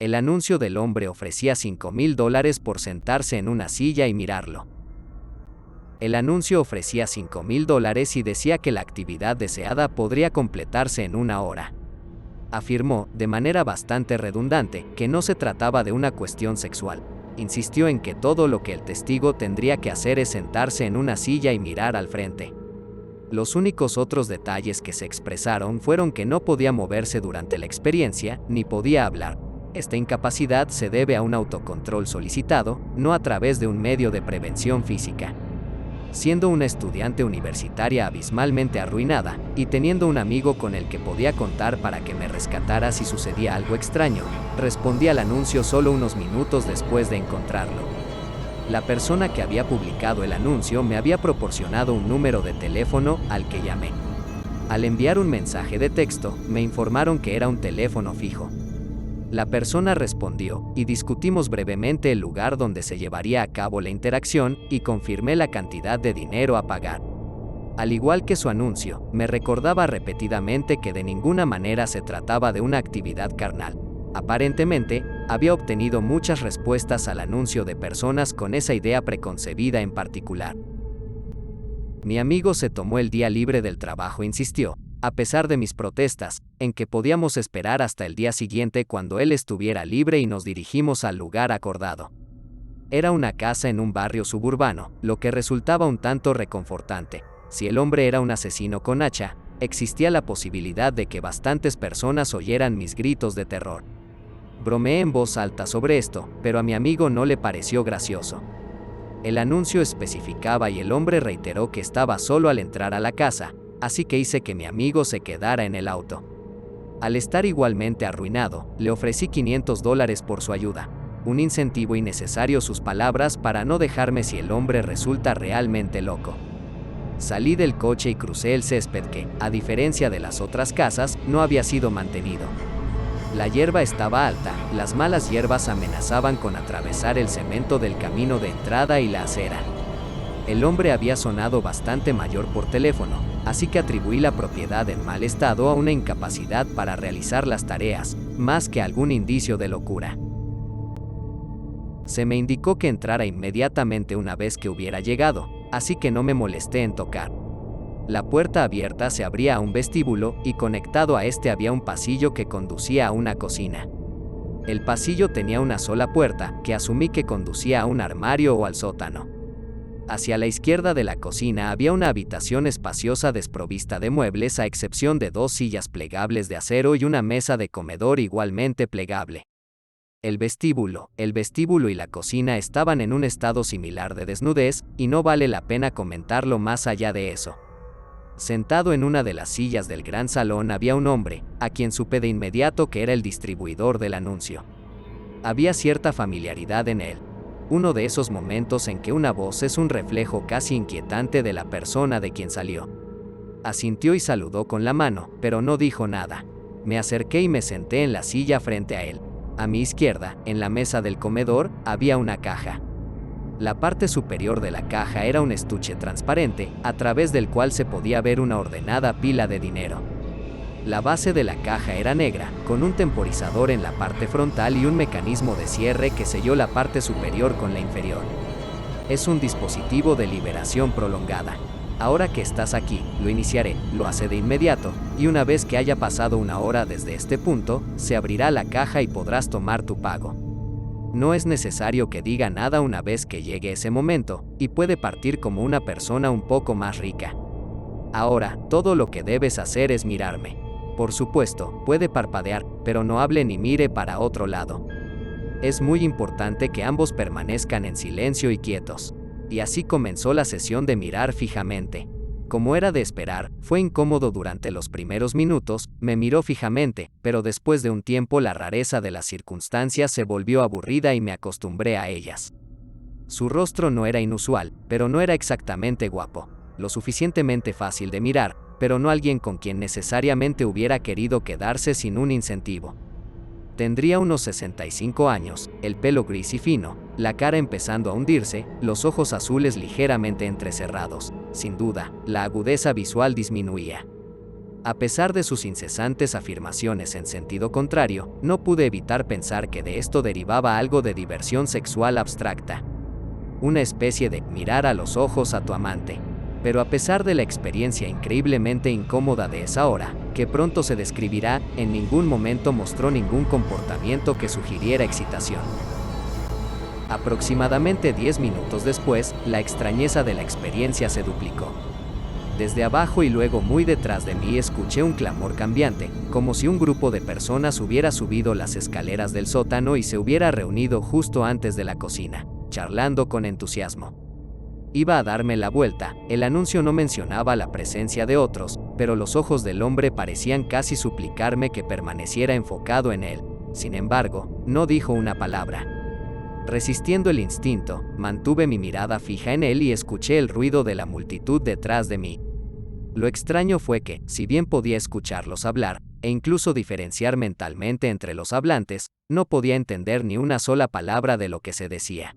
El anuncio del hombre ofrecía $5,000 por sentarse en una silla y mirarlo. El anuncio ofrecía $5,000 y decía que la actividad deseada podría completarse en 1 hora. Afirmó, de manera bastante redundante, que no se trataba de una cuestión sexual. Insistió en que todo lo que el testigo tendría que hacer es sentarse en una silla y mirar al frente. Los únicos otros detalles que se expresaron fueron que no podía moverse durante la experiencia, ni podía hablar. Esta incapacidad se debe a un autocontrol solicitado, no a través de un medio de prevención física. Siendo una estudiante universitaria abismalmente arruinada, y teniendo un amigo con el que podía contar para que me rescatara si sucedía algo extraño, respondí al anuncio solo unos minutos después de encontrarlo. La persona que había publicado el anuncio me había proporcionado un número de teléfono al que llamé. Al enviar un mensaje de texto, me informaron que era un teléfono fijo. La persona respondió, y discutimos brevemente el lugar donde se llevaría a cabo la interacción, y confirmé la cantidad de dinero a pagar. Al igual que su anuncio, me recordaba repetidamente que de ninguna manera se trataba de una actividad carnal. Aparentemente, había obtenido muchas respuestas al anuncio de personas con esa idea preconcebida en particular. Mi amigo se tomó el día libre del trabajo e insistió, a pesar de mis protestas, en que podíamos esperar hasta el día siguiente cuando él estuviera libre y nos dirigimos al lugar acordado. Era una casa en un barrio suburbano, lo que resultaba un tanto reconfortante. Si el hombre era un asesino con hacha, existía la posibilidad de que bastantes personas oyeran mis gritos de terror. Bromeé en voz alta sobre esto, pero a mi amigo no le pareció gracioso. El anuncio especificaba y el hombre reiteró que estaba solo al entrar a la casa, así que hice que mi amigo se quedara en el auto. Al estar igualmente arruinado, le ofrecí $500 por su ayuda. Un incentivo innecesario, sus palabras, para no dejarme si el hombre resulta realmente loco. Salí del coche y crucé el césped que, a diferencia de las otras casas, no había sido mantenido. La hierba estaba alta, las malas hierbas amenazaban con atravesar el cemento del camino de entrada y la acera. El hombre había sonado bastante mayor por teléfono, así que atribuí la propiedad en mal estado a una incapacidad para realizar las tareas, más que algún indicio de locura. Se me indicó que entrara inmediatamente una vez que hubiera llegado, así que no me molesté en tocar. La puerta abierta se abría a un vestíbulo y conectado a este había un pasillo que conducía a una cocina. El pasillo tenía una sola puerta, que asumí que conducía a un armario o al sótano. Hacia la izquierda de la cocina había una habitación espaciosa desprovista de muebles a excepción de 2 sillas plegables de acero y una mesa de comedor igualmente plegable. El vestíbulo y la cocina estaban en un estado similar de desnudez, y no vale la pena comentarlo más allá de eso. Sentado en una de las sillas del gran salón había un hombre, a quien supe de inmediato que era el distribuidor del anuncio. Había cierta familiaridad en él. Uno de esos momentos en que una voz es un reflejo casi inquietante de la persona de quien salió. Asintió y saludó con la mano, pero no dijo nada. Me acerqué y me senté en la silla frente a él. A mi izquierda, en la mesa del comedor, había una caja. La parte superior de la caja era un estuche transparente, a través del cual se podía ver una ordenada pila de dinero. La base de la caja era negra, con un temporizador en la parte frontal y un mecanismo de cierre que selló la parte superior con la inferior. Es un dispositivo de liberación prolongada. Ahora que estás aquí, lo iniciaré, lo hace de inmediato, y una vez que haya pasado 1 hora desde este punto, se abrirá la caja y podrás tomar tu pago. No es necesario que diga nada una vez que llegue ese momento, y puede partir como una persona un poco más rica. Ahora, todo lo que debes hacer es mirarme. Por supuesto, puede parpadear, pero no hable ni mire para otro lado. Es muy importante que ambos permanezcan en silencio y quietos. Y así comenzó la sesión de mirar fijamente. Como era de esperar, fue incómodo durante los primeros minutos, me miró fijamente, pero después de un tiempo la rareza de las circunstancias se volvió aburrida y me acostumbré a ellas. Su rostro no era inusual, pero no era exactamente guapo, lo suficientemente fácil de mirar, pero no alguien con quien necesariamente hubiera querido quedarse sin un incentivo. Tendría unos 65 años, el pelo gris y fino, la cara empezando a hundirse, los ojos azules ligeramente entrecerrados. Sin duda, la agudeza visual disminuía. A pesar de sus incesantes afirmaciones en sentido contrario, no pude evitar pensar que de esto derivaba algo de diversión sexual abstracta. Una especie de mirar a los ojos a tu amante. Pero a pesar de la experiencia increíblemente incómoda de esa hora, que pronto se describirá, en ningún momento mostró ningún comportamiento que sugiriera excitación. Aproximadamente 10 minutos después, la extrañeza de la experiencia se duplicó. Desde abajo y luego muy detrás de mí escuché un clamor cambiante, como si un grupo de personas hubiera subido las escaleras del sótano y se hubiera reunido justo antes de la cocina, charlando con entusiasmo. Iba a darme la vuelta, el anuncio no mencionaba la presencia de otros, pero los ojos del hombre parecían casi suplicarme que permaneciera enfocado en él. Sin embargo, no dijo una palabra. Resistiendo el instinto, mantuve mi mirada fija en él y escuché el ruido de la multitud detrás de mí. Lo extraño fue que, si bien podía escucharlos hablar, e incluso diferenciar mentalmente entre los hablantes, no podía entender ni una sola palabra de lo que se decía.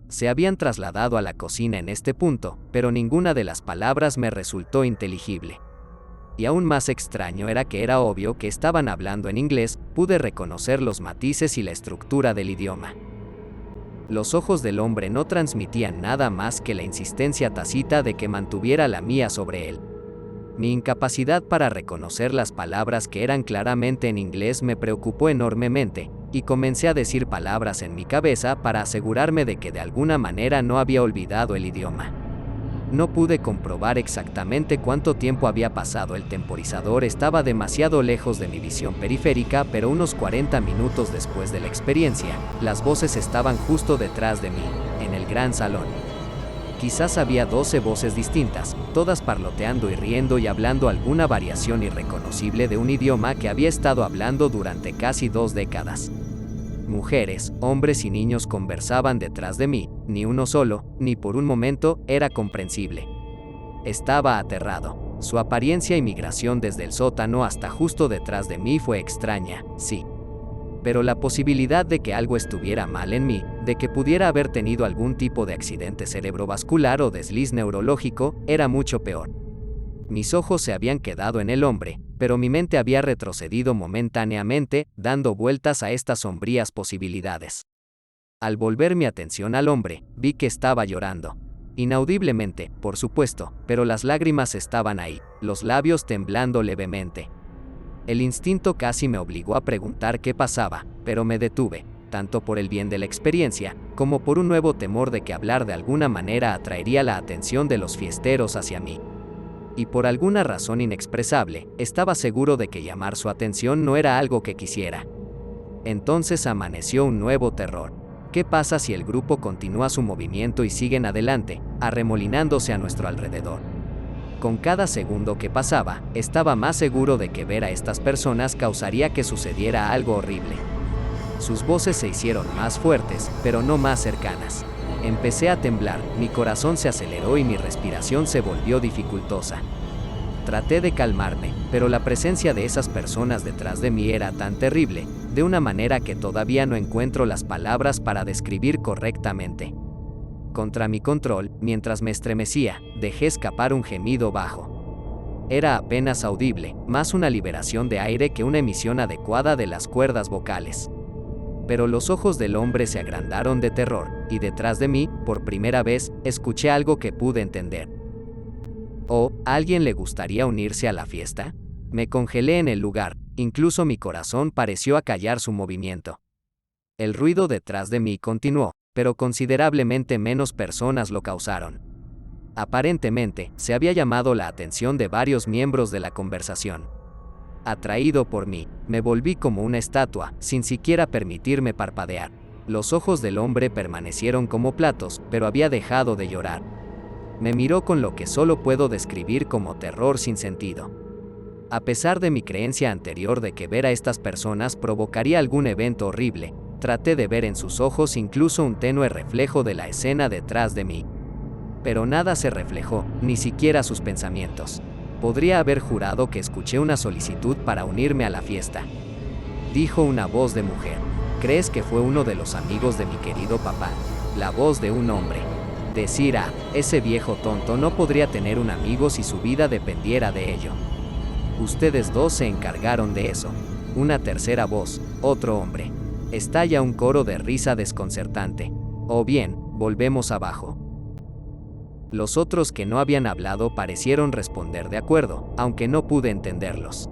Se habían trasladado a la cocina en este punto, pero ninguna de las palabras me resultó inteligible. Y aún más extraño era que era obvio que estaban hablando en inglés, pude reconocer los matices y la estructura del idioma. Los ojos del hombre no transmitían nada más que la insistencia tácita de que mantuviera la mía sobre él. Mi incapacidad para reconocer las palabras que eran claramente en inglés me preocupó enormemente, y comencé a decir palabras en mi cabeza para asegurarme de que de alguna manera no había olvidado el idioma. No pude comprobar exactamente cuánto tiempo había pasado, el temporizador estaba demasiado lejos de mi visión periférica, pero unos 40 minutos después de la experiencia, las voces estaban justo detrás de mí, en el gran salón. Quizás había 12 voces distintas, todas parloteando y riendo y hablando alguna variación irreconocible de un idioma que había estado hablando durante casi 2 décadas. Mujeres, hombres y niños conversaban detrás de mí, ni uno solo, ni por un momento, era comprensible. Estaba aterrado. Su apariencia y migración desde el sótano hasta justo detrás de mí fue extraña, sí. Pero la posibilidad de que algo estuviera mal en mí, de que pudiera haber tenido algún tipo de accidente cerebrovascular o desliz neurológico, era mucho peor. Mis ojos se habían quedado en el hombre, pero mi mente había retrocedido momentáneamente, dando vueltas a estas sombrías posibilidades. Al volver mi atención al hombre, vi que estaba llorando. Inaudiblemente, por supuesto, pero las lágrimas estaban ahí, los labios temblando levemente. El instinto casi me obligó a preguntar qué pasaba, pero me detuve, tanto por el bien de la experiencia, como por un nuevo temor de que hablar de alguna manera atraería la atención de los fiesteros hacia mí. Y por alguna razón inexpresable, estaba seguro de que llamar su atención no era algo que quisiera. Entonces amaneció un nuevo terror. ¿Qué pasa si el grupo continúa su movimiento y siguen adelante, arremolinándose a nuestro alrededor? Con cada segundo que pasaba, estaba más seguro de que ver a estas personas causaría que sucediera algo horrible. Sus voces se hicieron más fuertes, pero no más cercanas. Empecé a temblar, mi corazón se aceleró y mi respiración se volvió dificultosa. Traté de calmarme, pero la presencia de esas personas detrás de mí era tan terrible, de una manera que todavía no encuentro las palabras para describir correctamente. Contra mi control, mientras me estremecía, dejé escapar un gemido bajo. Era apenas audible, más una liberación de aire que una emisión adecuada de las cuerdas vocales. Pero los ojos del hombre se agrandaron de terror, y detrás de mí, por primera vez, escuché algo que pude entender. ¿Oh, a alguien le gustaría unirse a la fiesta? Me congelé en el lugar, incluso mi corazón pareció acallar su movimiento. El ruido detrás de mí continuó, pero considerablemente menos personas lo causaron. Aparentemente, se había llamado la atención de varios miembros de la conversación. Atraído por mí, me volví como una estatua, sin siquiera permitirme parpadear. Los ojos del hombre permanecieron como platos, pero había dejado de llorar. Me miró con lo que solo puedo describir como terror sin sentido. A pesar de mi creencia anterior de que ver a estas personas provocaría algún evento horrible, traté de ver en sus ojos incluso un tenue reflejo de la escena detrás de mí. Pero nada se reflejó, ni siquiera sus pensamientos. Podría haber jurado que escuché una solicitud para unirme a la fiesta. Dijo una voz de mujer. ¿Crees que fue uno de los amigos de mi querido papá? La voz de un hombre. Decir ese viejo tonto no podría tener un amigo si su vida dependiera de ello. Ustedes dos se encargaron de eso. Una tercera voz, otro hombre. Estalla un coro de risa desconcertante. O bien, volvemos abajo. Los otros que no habían hablado parecieron responder de acuerdo, aunque no pude entenderlos.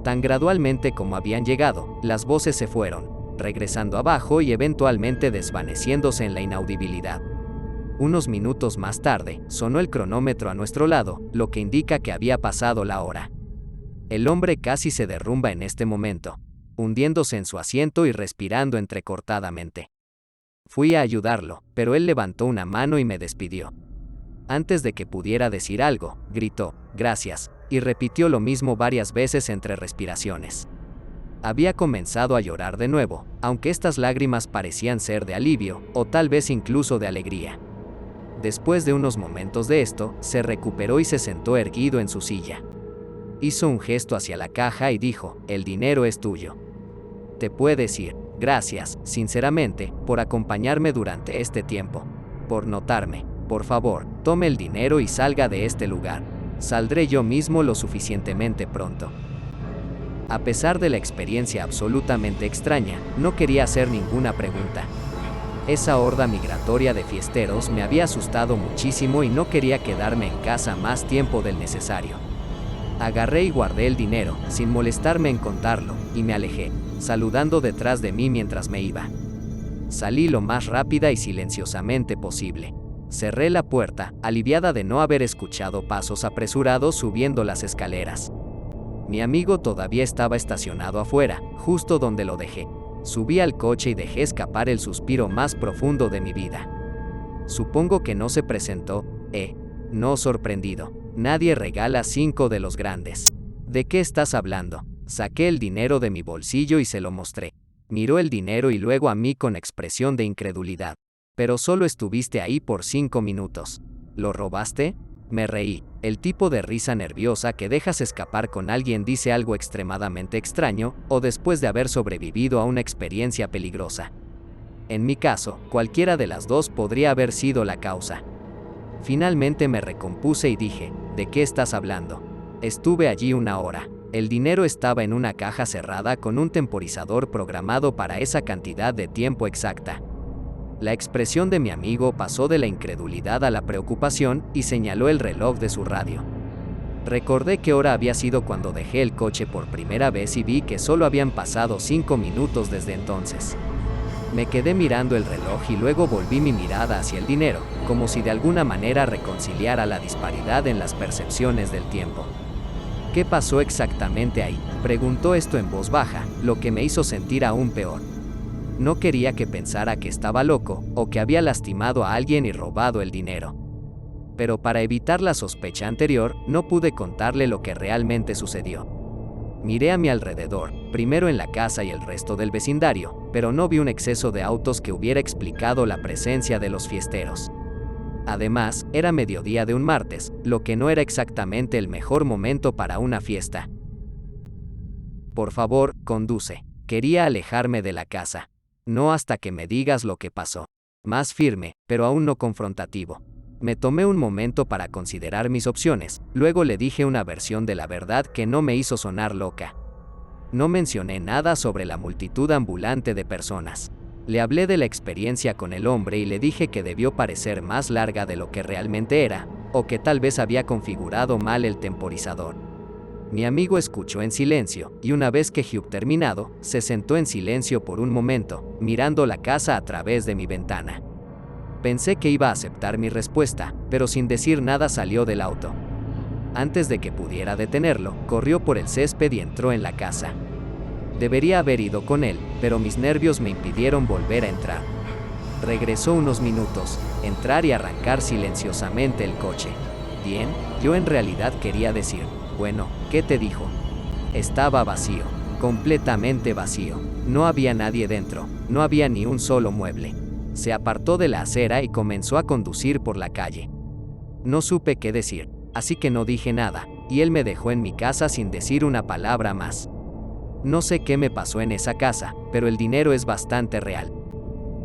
Tan gradualmente como habían llegado, las voces se fueron, regresando abajo y eventualmente desvaneciéndose en la inaudibilidad. Unos minutos más tarde, sonó el cronómetro a nuestro lado, lo que indica que había pasado la hora. El hombre casi se derrumba en este momento, hundiéndose en su asiento y respirando entrecortadamente. Fui a ayudarlo, pero él levantó una mano y me despidió. Antes de que pudiera decir algo, gritó, «Gracias», y repitió lo mismo varias veces entre respiraciones. Había comenzado a llorar de nuevo, aunque estas lágrimas parecían ser de alivio, o tal vez incluso de alegría. Después de unos momentos de esto, se recuperó y se sentó erguido en su silla. Hizo un gesto hacia la caja y dijo, «El dinero es tuyo. Te puedes ir. Gracias, sinceramente, por acompañarme durante este tiempo. Por notarme. Por favor, tome el dinero y salga de este lugar. Saldré yo mismo lo suficientemente pronto». A pesar de la experiencia absolutamente extraña, no quería hacer ninguna pregunta. Esa horda migratoria de fiesteros me había asustado muchísimo y no quería quedarme en casa más tiempo del necesario. Agarré y guardé el dinero, sin molestarme en contarlo, y me alejé, saludando detrás de mí mientras me iba. Salí lo más rápida y silenciosamente posible. Cerré la puerta, aliviada de no haber escuchado pasos apresurados subiendo las escaleras. Mi amigo todavía estaba estacionado afuera, justo donde lo dejé. Subí al coche y dejé escapar el suspiro más profundo de mi vida. Supongo que no se presentó, no sorprendido. Nadie regala 5 de los grandes. ¿De qué estás hablando? Saqué el dinero de mi bolsillo y se lo mostré. Miró el dinero y luego a mí con expresión de incredulidad. Pero solo estuviste ahí por 5 minutos. ¿Lo robaste? Me reí. El tipo de risa nerviosa que dejas escapar con alguien dice algo extremadamente extraño, o después de haber sobrevivido a una experiencia peligrosa. En mi caso, cualquiera de las dos podría haber sido la causa. Finalmente me recompuse y dije, ¿de qué estás hablando? Estuve allí 1 hora. El dinero estaba en una caja cerrada con un temporizador programado para esa cantidad de tiempo exacta. La expresión de mi amigo pasó de la incredulidad a la preocupación y señaló el reloj de su radio. Recordé qué hora había sido cuando dejé el coche por primera vez y vi que solo habían pasado 5 minutos desde entonces. Me quedé mirando el reloj y luego volví mi mirada hacia el dinero, como si de alguna manera reconciliara la disparidad en las percepciones del tiempo. ¿Qué pasó exactamente ahí? Preguntó esto en voz baja, lo que me hizo sentir aún peor. No quería que pensara que estaba loco, o que había lastimado a alguien y robado el dinero. Pero para evitar la sospecha anterior, no pude contarle lo que realmente sucedió. Miré a mi alrededor, primero en la casa y el resto del vecindario, pero no vi un exceso de autos que hubiera explicado la presencia de los fiesteros. Además, era mediodía de un martes, lo que no era exactamente el mejor momento para una fiesta. Por favor, conduce. Quería alejarme de la casa. No hasta que me digas lo que pasó. Más firme, pero aún no confrontativo. Me tomé un momento para considerar mis opciones, luego le dije una versión de la verdad que no me hizo sonar loca. No mencioné nada sobre la multitud ambulante de personas. Le hablé de la experiencia con el hombre y le dije que debió parecer más larga de lo que realmente era, o que tal vez había configurado mal el temporizador. Mi amigo escuchó en silencio, y una vez que Hugh terminado, se sentó en silencio por un momento, mirando la casa a través de mi ventana. Pensé que iba a aceptar mi respuesta, pero sin decir nada salió del auto. Antes de que pudiera detenerlo, corrió por el césped y entró en la casa. Debería haber ido con él, pero mis nervios me impidieron volver a entrar. Regresó unos minutos, entrar y arrancar silenciosamente el coche. Bien, yo en realidad quería decir, bueno, ¿qué te dijo? Estaba vacío, completamente vacío. No había nadie dentro, no había ni un solo mueble. Se apartó de la acera y comenzó a conducir por la calle. No supe qué decir, así que no dije nada, y él me dejó en mi casa sin decir una palabra más. No sé qué me pasó en esa casa, pero el dinero es bastante real.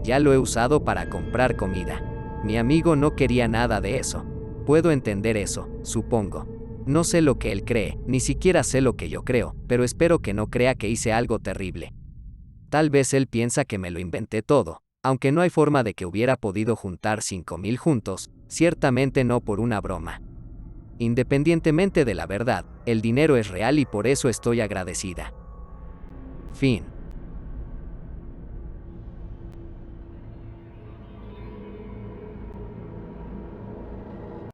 Ya lo he usado para comprar comida. Mi amigo no quería nada de eso. Puedo entender eso, supongo. No sé lo que él cree, ni siquiera sé lo que yo creo, pero espero que no crea que hice algo terrible. Tal vez él piensa que me lo inventé todo, aunque no hay forma de que hubiera podido juntar 5,000 juntos, ciertamente no por una broma. Independientemente de la verdad, el dinero es real y por eso estoy agradecida. Fin.